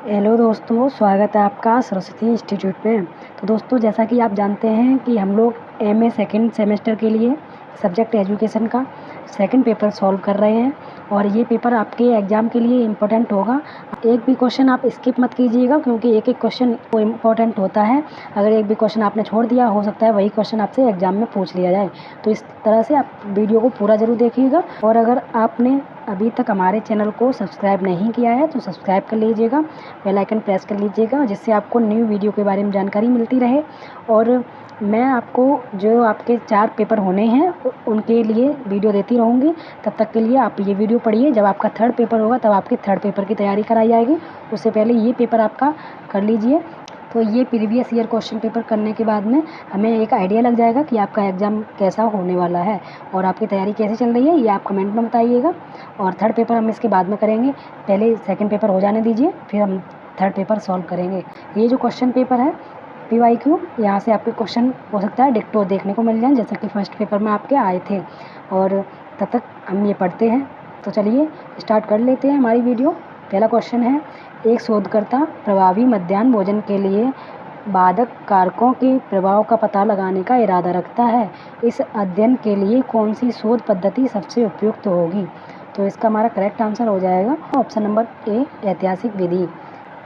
Hello दोस्तों, स्वागत है आपका सरस्वती इंस्टीट्यूट में। तो दोस्तों, जैसा कि आप जानते हैं कि हम लोग एमए सेकंड सेमेस्टर के लिए सब्जेक्ट एजुकेशन का सेकंड पेपर सॉल्व कर रहे हैं और ये पेपर आपके एग्ज़ाम के लिए इम्पोर्टेंट होगा। एक भी क्वेश्चन आप स्किप मत कीजिएगा, क्योंकि एक एक क्वेश्चन वो इम्पोर्टेंट होता है। अगर एक भी क्वेश्चन आपने छोड़ दिया, हो सकता है वही क्वेश्चन आपसे एग्ज़ाम में पूछ लिया जाए। तो इस तरह से आप वीडियो को पूरा ज़रूर देखिएगा। और अगर आपने अभी तक हमारे चैनल को सब्सक्राइब नहीं किया है तो सब्सक्राइब कर लीजिएगा, बेल आइकन प्रेस कर लीजिएगा, जिससे आपको न्यू वीडियो के बारे में जानकारी मिलती रहे। और मैं आपको जो आपके 4 पेपर होने हैं उनके लिए वीडियो देती रहूँगी। तब तक के लिए आप ये वीडियो पढ़िए। जब आपका थर्ड पेपर होगा तब आपके थर्ड पेपर की तैयारी कराई जाएगी। उससे पहले ये पेपर आपका कर लीजिए। तो ये प्रीवियस ईयर क्वेश्चन पेपर करने के बाद में हमें एक आइडिया लग जाएगा कि आपका एग्ज़ाम कैसा होने वाला है और आपकी तैयारी कैसे चल रही है, ये आप कमेंट में बताइएगा। और थर्ड पेपर हम इसके बाद में करेंगे। पहले सेकंड पेपर हो जाने दीजिए, फिर हम थर्ड पेपर सॉल्व करेंगे। ये जो क्वेश्चन पेपर है PYQ, यहाँ से आपके क्वेश्चन हो सकता है डिक्टो देखने को मिल जाए, जैसा कि फर्स्ट पेपर में आपके आए थे। और तब तक हम ये पढ़ते हैं। तो चलिए स्टार्ट कर लेते हैं हमारी वीडियो। पहला क्वेश्चन है, एक शोधकर्ता प्रभावी मध्याह्न भोजन के लिए बाधक कारकों के प्रभाव का पता लगाने का इरादा रखता है। इस अध्ययन के लिए कौन सी शोध पद्धति सबसे उपयुक्त होगी? तो इसका हमारा करेक्ट आंसर हो जाएगा ऑप्शन नंबर ए, ऐतिहासिक विधि।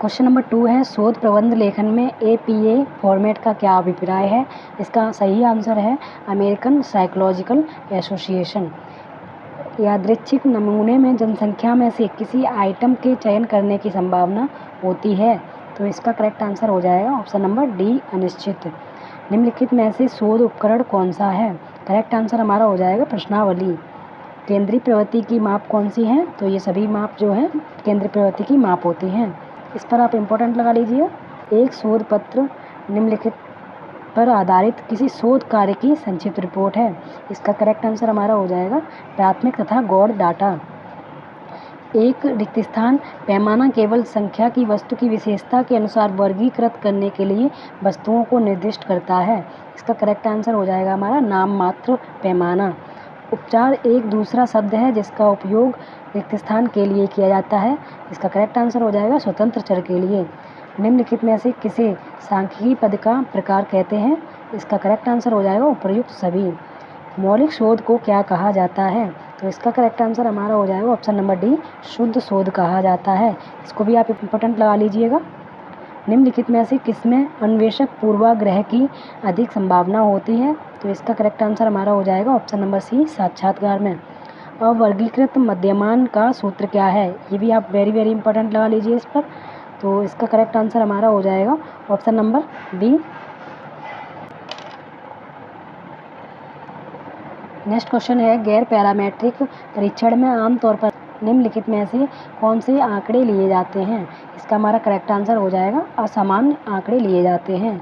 क्वेश्चन नंबर 2 है, शोध प्रबंध लेखन में APA फॉर्मेट का क्या अभिप्राय है? इसका सही आंसर है अमेरिकन साइकोलॉजिकल एसोसिएशन। यादृच्छिक नमूने में जनसंख्या में से किसी आइटम के चयन करने की संभावना होती है। तो इसका करेक्ट आंसर हो जाएगा ऑप्शन नंबर डी, अनिश्चित। निम्नलिखित में से शोध उपकरण कौन सा है? करेक्ट आंसर हमारा हो जाएगा प्रश्नावली। केंद्रीय प्रवृत्ति की माप कौन सी है? तो ये सभी माप जो है केंद्रीय प्रवृत्ति की माप होती हैं। इस पर आप इम्पोर्टेंट लगा लीजिए। एक शोध पत्र निम्नलिखित पर आधारित किसी शोध कार्य की संक्षिप्त रिपोर्ट है। इसका करेक्ट आंसर हमारा हो जाएगा प्राथमिक तथा गौड़ डाटा। एक रिक्त स्थान पैमाना केवल संख्या की वस्तु की विशेषता के अनुसार वर्गीकृत करने के लिए वस्तुओं को निर्दिष्ट करता है। इसका करेक्ट आंसर हो जाएगा हमारा नाम मात्र पैमाना। उपचार एक दूसरा शब्द है जिसका उपयोग रिक्त स्थान के लिए किया जाता है। इसका करेक्ट आंसर हो जाएगा स्वतंत्र चर के लिए। निम्नलिखित में से किसे सांख्यिकी पद का प्रकार कहते हैं? इसका करेक्ट आंसर हो जाएगा उपर्युक्त सभी। मौलिक शोध को क्या कहा जाता है? तो इसका करेक्ट आंसर हमारा हो जाएगा ऑप्शन नंबर डी, शुद्ध शोध कहा जाता है। इसको भी आप इम्पोर्टेंट लगा लीजिएगा। निम्नलिखित में से किसमें अन्वेषक पूर्वाग्रह की अधिक संभावना होती है? तो इसका करेक्ट आंसर हमारा हो जाएगा ऑप्शन नंबर सी, साक्षात्कार में। अवर्गीकृत मध्यमान का सूत्र क्या है? ये भी आप वेरी इंपॉर्टेंट लगा लीजिए इस पर। तो इसका करेक्ट आंसर हमारा हो जाएगा option number B. Next question है, गैर पैरामेट्रिक परीक्षण में आमतौर पर निम्नलिखित में से कौन से आंकड़े लिए जाते हैं? इसका हमारा करेक्ट आंसर हो जाएगा असामान्य आंकड़े लिए जाते हैं।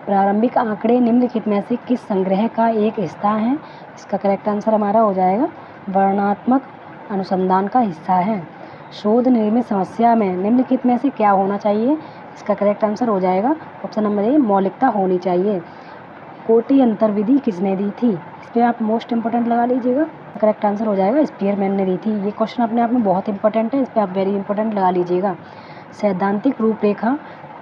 प्रारंभिक आंकड़े निम्नलिखित में से किस संग्रह का एक हिस्सा है? इसका करेक्ट आंसर हमारा हो जाएगा वर्णनात्मक अनुसंधान का हिस्सा है। शोध निर्मित समस्या में निम्नलिखित में से क्या होना चाहिए? इसका करेक्ट आंसर हो जाएगा ऑप्शन नंबर ए, मौलिकता होनी चाहिए। कोटि अंतर विधि किसने दी थी? इस पर आप मोस्ट इंपॉर्टेंट लगा लीजिएगा। करेक्ट आंसर हो जाएगा स्पीयरमैन ने दी थी। ये क्वेश्चन अपने आप में बहुत इंपॉर्टेंट है, इस पर आप वेरी इंपॉर्टेंट लगा लीजिएगा। सैद्धांतिक रूपरेखा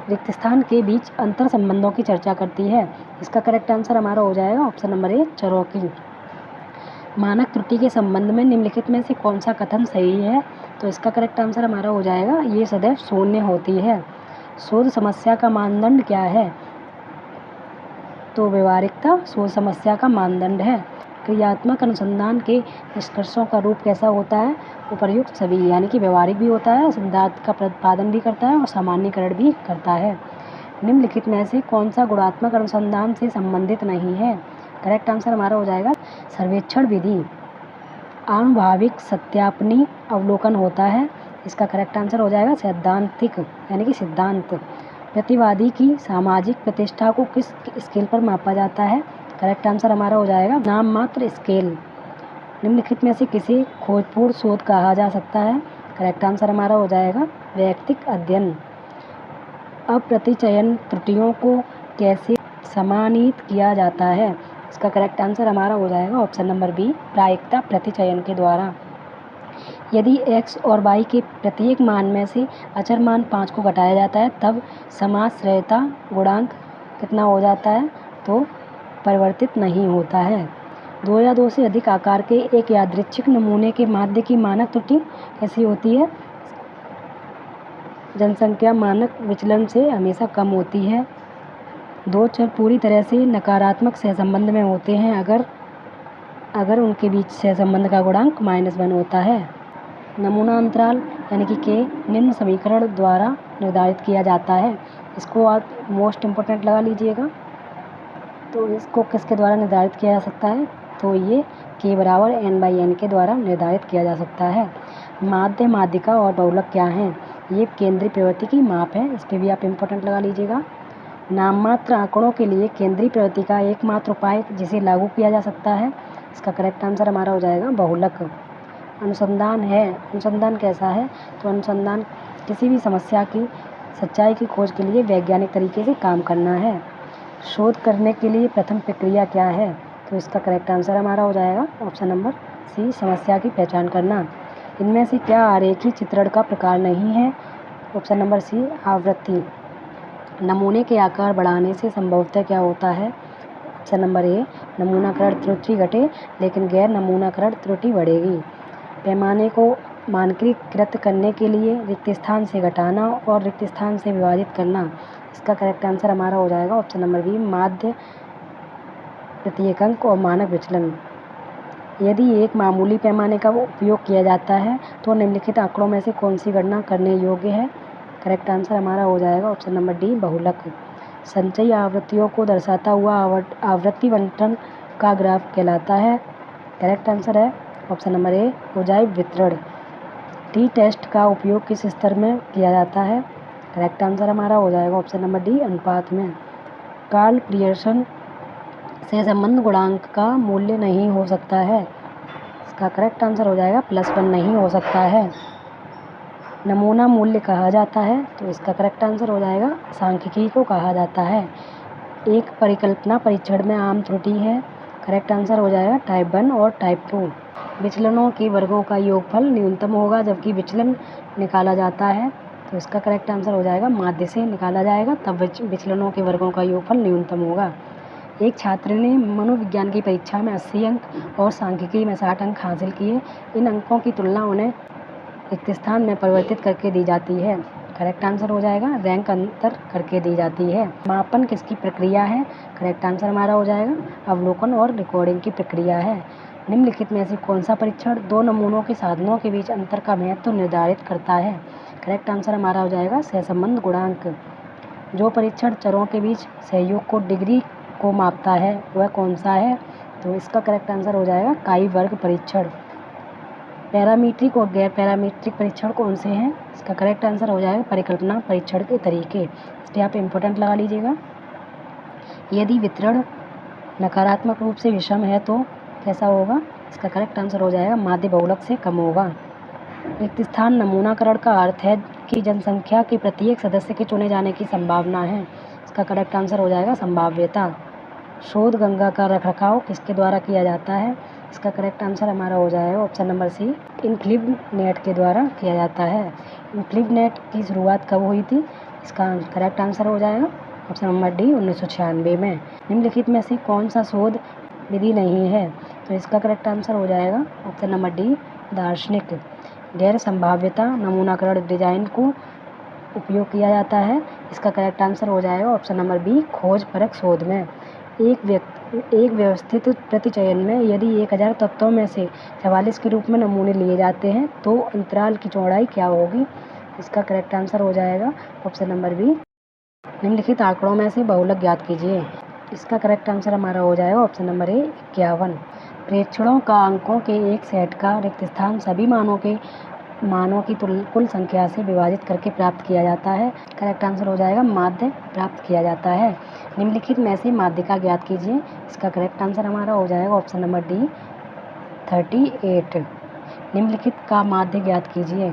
रिक्त स्थान के बीच अंतर संबंधों की चर्चा करती है। इसका करेक्ट आंसर हमारा हो जाएगा ऑप्शन नंबर ए, चरों की। मानक त्रुटि के संबंध में निम्नलिखित में से कौन सा कथन सही है? तो इसका करेक्ट आंसर हमारा हो जाएगा ये सदैव शून्य होती है। शोध समस्या का मानदंड क्या है? तो व्यवहारिकता शोध समस्या का मानदंड है। क्रियात्मक अनुसंधान के निष्कर्षों का रूप कैसा होता है? उपर्युक्त सभी, यानी कि व्यवहारिक भी होता है, सिद्धांत का प्रतिपादन भी करता है और सामान्यीकरण भी करता है। निम्नलिखित में से कौन सा गुणात्मक अनुसंधान से संबंधित नहीं है? करेक्ट आंसर हमारा हो जाएगा सर्वेक्षण विधि। आनुभाविक सत्यापनी अवलोकन होता है। इसका करेक्ट आंसर हो जाएगा सैद्धांतिक, यानी कि सिद्धांत। प्रतिवादी की सामाजिक प्रतिष्ठा को किस स्केल पर मापा जाता है? करेक्ट आंसर हमारा हो जाएगा नाम मात्र स्केल। निम्नलिखित में से किसे खोजपूर्ण शोध कहा जा सकता है? करेक्ट आंसर हमारा हो जाएगा वैयक्तिक अध्ययन। अप्रतिचयन त्रुटियों को कैसे समानित किया जाता है? इसका करेक्ट आंसर हमारा हो जाएगा ऑप्शन नंबर बी, प्रायिकता प्रतिचयन के द्वारा। यदि x और y के प्रत्येक मान में से अचर मान 5 को घटाया जाता है तब समाश्रयता गुणांक कितना हो जाता है, तो परिवर्तित नहीं होता है। 2 या 2 से अधिक आकार के एक यादृच्छिक नमूने के माध्य की मानक त्रुटि कैसी होती है? जनसंख्या मानक विचलन से हमेशा कम होती है। 2 चर पूरी तरह से नकारात्मक सहसंबंध में होते हैं अगर उनके बीच सहसंबंध का गुणांक -1 होता है। नमूना अंतराल यानी कि के निम्न समीकरण द्वारा निर्धारित किया जाता है। इसको आप मोस्ट इम्पोर्टेंट लगा लीजिएगा। तो इसको किसके द्वारा निर्धारित किया जा सकता है, तो ये k बराबर n/n के द्वारा निर्धारित किया जा सकता है। माध्य, माध्यिका और बहुलक क्या हैं? ये केंद्रीय प्रवृत्ति की माप है, इस पर भी आप इम्पोर्टेंट लगा लीजिएगा। नाममात्र आंकड़ों के लिए केंद्रीय प्रवृत्ति का एकमात्र उपाय जिसे लागू किया जा सकता है, इसका करेक्ट आंसर हमारा हो जाएगा बहुलक। अनुसंधान है, अनुसंधान कैसा है, तो अनुसंधान किसी भी समस्या की सच्चाई की खोज के लिए वैज्ञानिक तरीके से काम करना है। शोध करने के लिए प्रथम प्रक्रिया क्या है, तो इसका करेक्ट आंसर हमारा हो जाएगा ऑप्शन नंबर सी, समस्या की पहचान करना। इनमें से क्या आरेखी चित्रण का प्रकार नहीं है, ऑप्शन नंबर सी, आवृत्ति। नमूने के आकार बढ़ाने से संभवतः क्या होता है, ऑप्शन नंबर ए, नमूनाकरण त्रुटि घटे लेकिन गैर नमूनाकरण त्रुटि बढ़ेगी। पैमाने को मानकीकृत करने के लिए रिक्त स्थान से घटाना और रिक्त स्थान से विभाजित करना, इसका करेक्ट आंसर हमारा हो जाएगा ऑप्शन नंबर बी, माध्य, प्रत्येकांक और मानक विचलन। यदि एक मामूली पैमाने का उपयोग किया जाता है तो निम्नलिखित आंकड़ों में से कौन सी गणना करने योग्य है, करेक्ट आंसर हमारा हो जाएगा ऑप्शन नंबर डी, बहुलक। संचयी आवृत्तियों को दर्शाता हुआ आवृत्ति बंटन का ग्राफ कहलाता है, करेक्ट आंसर है ऑप्शन नंबर ए, अजाइब वितरण। टी टेस्ट का उपयोग किस स्तर में किया जाता है, करेक्ट आंसर हमारा हो जाएगा ऑप्शन नंबर डी, अनुपात में। कार्ल पियर्सन से संबंध गुणांक का मूल्य नहीं हो सकता है, इसका करेक्ट आंसर हो जाएगा +1 नहीं हो सकता है। नमूना मूल्य कहा जाता है, तो इसका करेक्ट आंसर हो जाएगा सांख्यिकी को कहा जाता है। एक परिकल्पना परीक्षण में आम त्रुटि है, करेक्ट आंसर हो जाएगा टाइप 1 और टाइप 2। विचलनों के वर्गों का योगफल न्यूनतम होगा जबकि विचलन निकाला जाता है, तो इसका करेक्ट आंसर हो जाएगा माध्य से निकाला जाएगा, तब विचलनों के वर्गों का योगफल न्यूनतम होगा। एक छात्र ने मनोविज्ञान की परीक्षा में 80 अंक और सांख्यिकी में 60 अंक हासिल किए। इन अंकों की तुलना उन्हें रिक्त स्थान में परिवर्तित करके दी जाती है, करेक्ट आंसर हो जाएगा रैंक अंतर करके दी जाती है। मापन किसकी प्रक्रिया है, करेक्ट आंसर हमारा हो जाएगा अवलोकन और रिकॉर्डिंग की प्रक्रिया है। निम्नलिखित में से कौन सा परीक्षण 2 नमूनों के साधनों के बीच अंतर का महत्व निर्धारित करता है, करेक्ट आंसर हमारा हो जाएगा सहसंबंध गुणांक। जो परीक्षण चरों के बीच सहयोग को डिग्री को मापता है वह कौन सा है, तो इसका करेक्ट आंसर हो जाएगा काई वर्ग परीक्षण। पैरामीट्रिक और गैर पैरामीट्रिक परीक्षण कौन से हैं, इसका करेक्ट आंसर हो जाएगा परिकल्पना परीक्षण के तरीके, इस पर आप इम्पोर्टेंट लगा लीजिएगा। यदि वितरण नकारात्मक रूप से विषम है तो कैसा होगा, इसका करेक्ट आंसर हो जाएगा माध्य बहुलक से कम होगा। रिक्त स्थान नमूनाकरण का अर्थ है कि जनसंख्या के प्रत्येक सदस्य के चुने जाने की संभावना है, इसका करेक्ट आंसर हो जाएगा संभाव्यता। शोध गंगा का रखरखाव किसके द्वारा किया जाता है, इसका करेक्ट आंसर हमारा हो जाएगा ऑप्शन नंबर सी, इनक्लिव नेट के द्वारा किया जाता है। इनक्लिव नेट की शुरुआत कब हुई थी, इसका करेक्ट आंसर हो जाएगा ऑप्शन नंबर डी, 1996 में। निम्नलिखित में से कौन सा शोध विधि नहीं है, तो इसका करेक्ट आंसर हो जाएगा ऑप्शन नंबर डी, दार्शनिक। गैर संभाव्यता नमूनाकरण डिजाइन को उपयोग किया जाता है, इसका करेक्ट आंसर हो जाएगा ऑप्शन नंबर बी, खोज परक शोध में। एक व्यवस्थित प्रतिचयन में यदि 1000 तत्वों में से 44 के रूप में नमूने लिए जाते हैं तो अंतराल की चौड़ाई क्या होगी, इसका करेक्ट आंसर हो जाएगा ऑप्शन नंबर बी, निम्नलिखित आंकड़ों में से बहुलक ज्ञात कीजिए, इसका करेक्ट आंसर हमारा हो जाएगा ऑप्शन नंबर ए, 51। प्रेक्षणों का अंकों के एक सेट का रिक्त स्थान सभी मानों की कुल संख्या से विभाजित करके प्राप्त किया जाता है, करेक्ट आंसर हो जाएगा माध्य प्राप्त किया जाता है। निम्नलिखित में से माध्यिका ज्ञात कीजिए, इसका करेक्ट आंसर हमारा हो जाएगा ऑप्शन नंबर डी, 38। निम्नलिखित का माध्य ज्ञात कीजिए,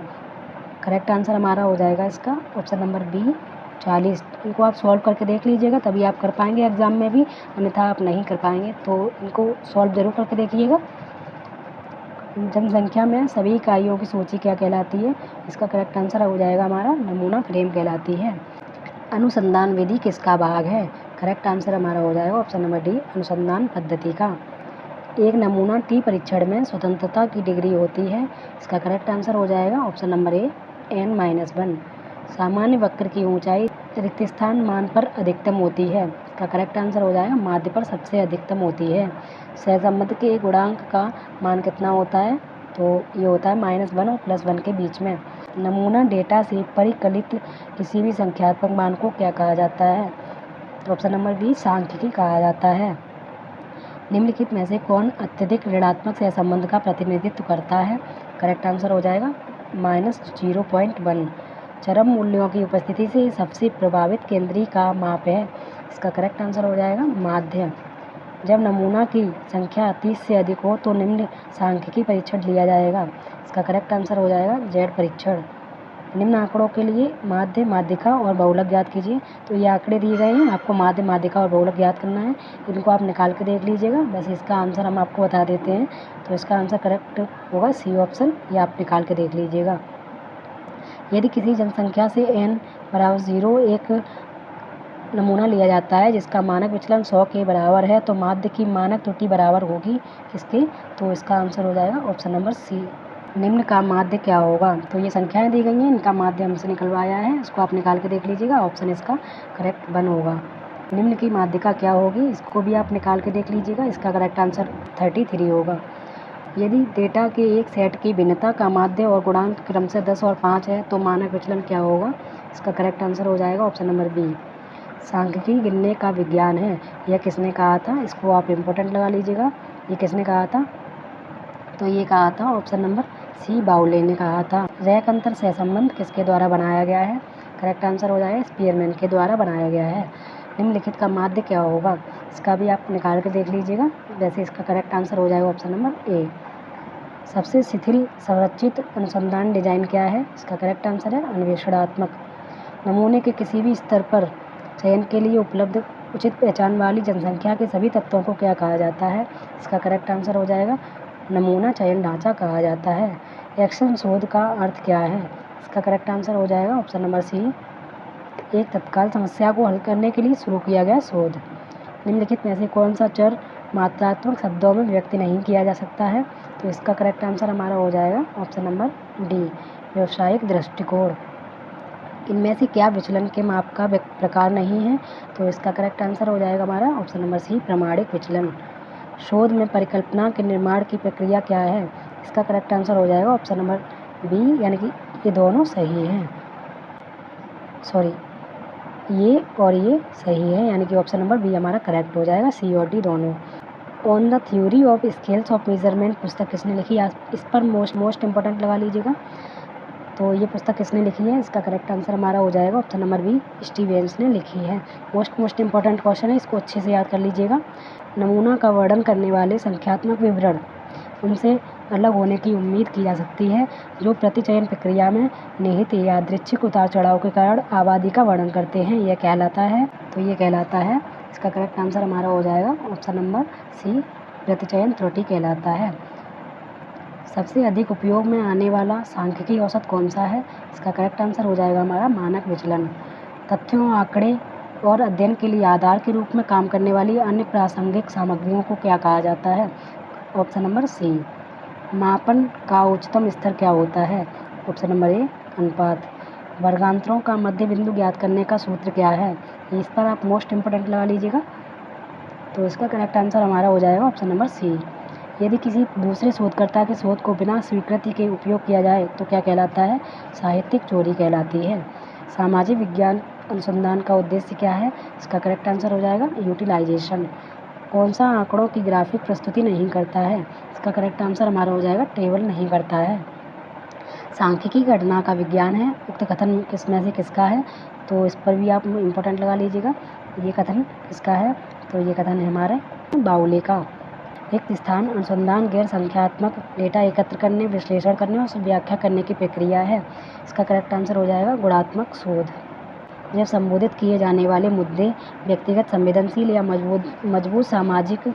करेक्ट आंसर हमारा हो जाएगा इसका ऑप्शन नंबर बी, 40। इनको आप सॉल्व करके देख लीजिएगा तभी आप कर पाएंगे एग्जाम में भी, अन्यथा आप नहीं कर पाएंगे, तो इनको सॉल्व जरूर करके देखिएगा। जनसंख्या में सभी इकाइयों की सूची क्या कहलाती है? इसका करेक्ट आंसर हो जाएगा हमारा नमूना फ्रेम कहलाती है। अनुसंधान विधि किसका भाग है? करेक्ट आंसर हमारा हो जाएगा ऑप्शन नंबर डी, अनुसंधान पद्धति का। एक नमूना टी परीक्षण में स्वतंत्रता की डिग्री होती है। इसका करेक्ट आंसर हो जाएगा ऑप्शन नंबर ए, n-1। सामान्य वक्र की ऊंचाई रिक्त स्थान मान पर अधिकतम होती है। इसका करेक्ट आंसर हो जाएगा माध्य पर सबसे अधिकतम होती है। सहसंबंध के गुणांक का मान कितना होता है? तो ये होता है -1 और +1 के बीच में। नमूना डेटा से परिकलित किसी भी संख्यात्मक मान को क्या कहा जाता है? ऑप्शन नंबर बी, सांख्यिकी कहा जाता है। निम्नलिखित में से कौन अत्यधिक ऋणात्मक सहसंबंध का प्रतिनिधित्व करता है? करेक्ट आंसर हो जाएगा -0.1। चरम मूल्यों की उपस्थिति से सबसे प्रभावित केंद्रीय का माप है। इसका करेक्ट आंसर हो जाएगा माध्य। जब नमूना की संख्या 30 से अधिक हो तो निम्न सांख्यिकी परीक्षण लिया जाएगा। इसका करेक्ट आंसर हो जाएगा जेड परीक्षण। निम्न आंकड़ों के लिए माध्य, माध्यिका और बहुलक ज्ञात कीजिए। तो ये आंकड़े दिए गए हैं, आपको माध्य, माध्यिका और बहुलक ज्ञात करना है। इनको आप निकाल के देख लीजिएगा। वैसे इसका आंसर हम आपको बता देते हैं। तो इसका आंसर करेक्ट होगा सी ऑप्शन, ये आप निकाल के देख लीजिएगा। यदि किसी जनसंख्या से n = 0 एक नमूना लिया जाता है जिसका मानक विचलन 100 के बराबर है, तो माध्य की मानक त्रुटि बराबर होगी किसके? तो इसका आंसर हो जाएगा ऑप्शन नंबर सी। निम्न का माध्य क्या होगा? तो ये संख्याएं दी गई हैं, इनका माध्य हमसे निकलवाया है, इसको आप निकाल के देख लीजिएगा। ऑप्शन इसका करेक्ट 1 होगा। निम्न की माध्यिका क्या होगी? इसको भी आप निकाल के देख लीजिएगा। इसका करेक्ट आंसर 33 होगा। यदि डेटा के एक सेट की भिन्नता का माध्य और गुणांक क्रमशः 10 और 5 है तो मानक विचलन क्या होगा? इसका करेक्ट आंसर हो जाएगा ऑप्शन नंबर बी, सांख्यिकी गिनने का विज्ञान है। यह किसने कहा था? इसको आप इम्पोर्टेंट लगा लीजिएगा। ये किसने कहा था? तो ये कहा था ऑप्शन नंबर सी, बाउले ने कहा था। रैक अंतर सहसंबंध किसके द्वारा बनाया गया है? करेक्ट आंसर हो जाएगा स्पीयरमैन के द्वारा बनाया गया है। निम्नलिखित का माध्य क्या होगा? इसका भी आप निकाल के देख लीजिएगा। वैसे इसका करेक्ट आंसर हो जाएगा ऑप्शन नंबर ए। सबसे शिथिल संरचित अनुसंधान डिजाइन क्या है? इसका करेक्ट आंसर है अन्वेषणात्मक। नमूने के किसी भी स्तर पर चयन के लिए उपलब्ध उचित पहचान वाली जनसंख्या के सभी तत्वों को क्या कहा जाता है? इसका करेक्ट आंसर हो जाएगा नमूना चयन ढांचा कहा जाता है। एक्शन शोध का अर्थ क्या है? इसका करेक्ट आंसर हो जाएगा ऑप्शन नंबर सी, एक तत्काल समस्या को हल करने के लिए शुरू किया गया शोध। निम्नलिखित में से कौन सा चर मात्रात्मक शब्दों में व्यक्त नहीं किया जा सकता है? तो इसका करेक्ट आंसर हमारा हो जाएगा ऑप्शन नंबर डी, व्यावसायिक दृष्टिकोण। इनमें से क्या विचलन के माप का प्रकार नहीं है? तो इसका करेक्ट आंसर हो जाएगा हमारा ऑप्शन नंबर सी, प्रामाणिक विचलन। शोध में परिकल्पना के निर्माण की प्रक्रिया क्या है? इसका करेक्ट आंसर हो जाएगा ऑप्शन नंबर बी, यानी कि ये दोनों सही हैं। सॉरी, ये और ये सही है, यानी कि ऑप्शन नंबर बी हमारा करेक्ट हो जाएगा। सी और डी दोनों। On the theory of scales of measurement पुस्तक किसने लिखी? इस पर मोस्ट इंपॉर्टेंट लगा लीजिएगा। तो ये पुस्तक किसने लिखी है? इसका करेक्ट आंसर हमारा हो जाएगा ऑप्शन नंबर बी, स्टीवेंस ने लिखी है। मोस्ट इंपॉर्टेंट क्वेश्चन है, इसको अच्छे से याद कर लीजिएगा। नमूना का वर्णन करने वाले संख्यात्मक विवरण उनसे अलग होने की उम्मीद की जा सकती है जो प्रतिचयन प्रक्रिया में निहित यादृच्छिक उतार चढ़ाव के कारण आबादी का वर्णन करते हैं। यह कहलाता है, तो ये कहलाता है। इसका करेक्ट आंसर हमारा हो जाएगा ऑप्शन नंबर सी, प्रतिचयन त्रुटि कहलाता है। सबसे अधिक उपयोग में आने वाला सांख्यिकी औसत कौन सा है? इसका करेक्ट आंसर हो जाएगा हमारा मानक विचलन। तथ्यों, आंकड़े और अध्ययन के लिए आधार के रूप में काम करने वाली अन्य प्रासंगिक सामग्रियों को क्या कहा जाता है? ऑप्शन नंबर सी, मापन का उच्चतम स्तर क्या होता है? ऑप्शन नंबर ए, अनुपात। वर्गांतरों का मध्य बिंदु ज्ञात करने का सूत्र क्या है? इस पर आप मोस्ट इंपोर्टेंट लगा लीजिएगा। तो इसका करेक्ट आंसर हमारा हो जाएगा ऑप्शन नंबर सी। यदि किसी दूसरे शोधकर्ता के शोध को बिना स्वीकृति के उपयोग किया जाए तो क्या कहलाता है? साहित्यिक चोरी कहलाती है। सामाजिक विज्ञान अनुसंधान का उद्देश्य क्या है? इसका करेक्ट आंसर हो जाएगा यूटिलाइजेशन। कौन सा आंकड़ों की ग्राफिक प्रस्तुति नहीं करता है? इसका करेक्ट आंसर हमारा हो जाएगा टेबल नहीं करता है। सांख्यिकी घटना का विज्ञान है, उक्त कथन किसमें से किसका है? तो इस पर भी आप इम्पोर्टेंट लगा लीजिएगा। ये कथन किसका है? तो ये कथन है हमारे बाउले का। रिक्त स्थान अनुसंधान गैर संख्यात्मक डेटा एकत्र करने, विश्लेषण करने और व्याख्या करने की प्रक्रिया है। इसका करेक्ट आंसर हो जाएगा गुणात्मक शोध। जब संबोधित किए जाने वाले मुद्दे व्यक्तिगत, संवेदनशील या मजबूत सामाजिक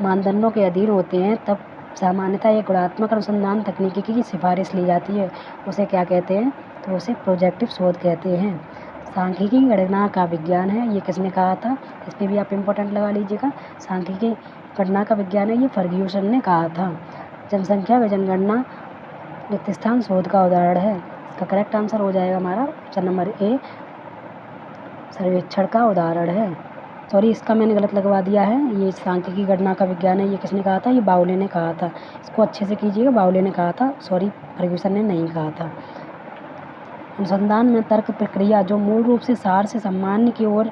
मानदंडों के अधीन होते हैं तब सामान्यतः एक गुणात्मक अनुसंधान तकनीकी की सिफारिश ली जाती है, उसे क्या कहते हैं? तो उसे प्रोजेक्टिव शोध कहते हैं। सांख्यिकी गणना का विज्ञान है, ये किसने कहा था? इस पर भी आप इम्पोर्टेंट लगा लीजिएगा। सांख्यिकी गणना का विज्ञान है, ये फर्ग्यूसन ने कहा था। जनसंख्या व जनगणना रिक्त स्थान शोध का उदाहरण है। इसका करेक्ट आंसर हो जाएगा हमारा ऑप्शन नंबर ए, सर्वेक्षण का उदाहरण है। सॉरी, इसका मैंने गलत लगवा दिया है। ये सांख्यिकी गणना का विज्ञान है, ये किसने कहा था? ये बाउले ने कहा था। इसको अच्छे से कीजिएगा, बाउले ने कहा था, सॉरी फर्ग्यूसन ने नहीं कहा था। अनुसंधान में तर्क प्रक्रिया जो मूल रूप से सार से सामान्य की ओर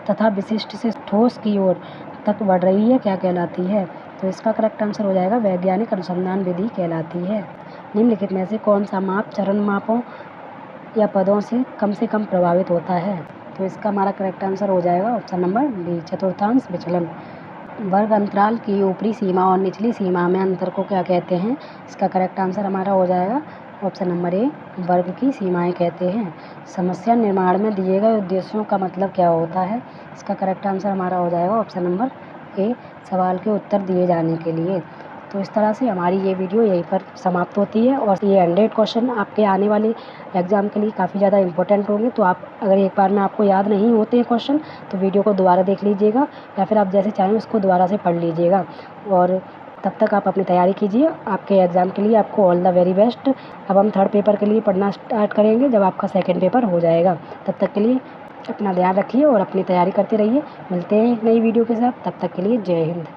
तथा विशिष्ट से ठोस की ओर तक बढ़ रही है, क्या कहलाती है? तो इसका करेक्ट आंसर हो जाएगा वैज्ञानिक अनुसंधान विधि कहलाती है। निम्नलिखित में से कौन सा माप चरण मापों या पदों से कम प्रभावित होता है? तो इसका हमारा करेक्ट आंसर हो जाएगा ऑप्शन नंबर बी, चतुर्थांश विचलन। वर्ग अंतराल की ऊपरी सीमा और निचली सीमा में अंतर को क्या कहते हैं? इसका करेक्ट आंसर हमारा हो जाएगा ऑप्शन नंबर ए, वर्ग की सीमाएं कहते हैं। समस्या निर्माण में दिए गए उद्देश्यों का मतलब क्या होता है? इसका करेक्ट आंसर हमारा हो जाएगा ऑप्शन नंबर ए, सवाल के उत्तर दिए जाने के लिए। तो इस तरह से हमारी ये वीडियो यहीं पर समाप्त होती है और ये 100 क्वेश्चन आपके आने वाले एग्ज़ाम के लिए काफ़ी ज़्यादा इंपॉर्टेंट होंगे। तो आप अगर एक बार में आपको याद नहीं होते हैं क्वेश्चन, तो वीडियो को दोबारा देख लीजिएगा या फिर आप जैसे चाहें उसको दोबारा से पढ़ लीजिएगा। और तब तक आप अपनी तैयारी कीजिए। आपके एग्ज़ाम के लिए आपको ऑल द वेरी बेस्ट। अब हम थर्ड पेपर के लिए पढ़ना स्टार्ट करेंगे जब आपका सेकेंड पेपर हो जाएगा। तब तक के लिए अपना ध्यान रखिए और अपनी तैयारी करते रहिए। मिलते हैं एक नई वीडियो के साथ, तब तक के लिए जय हिंद।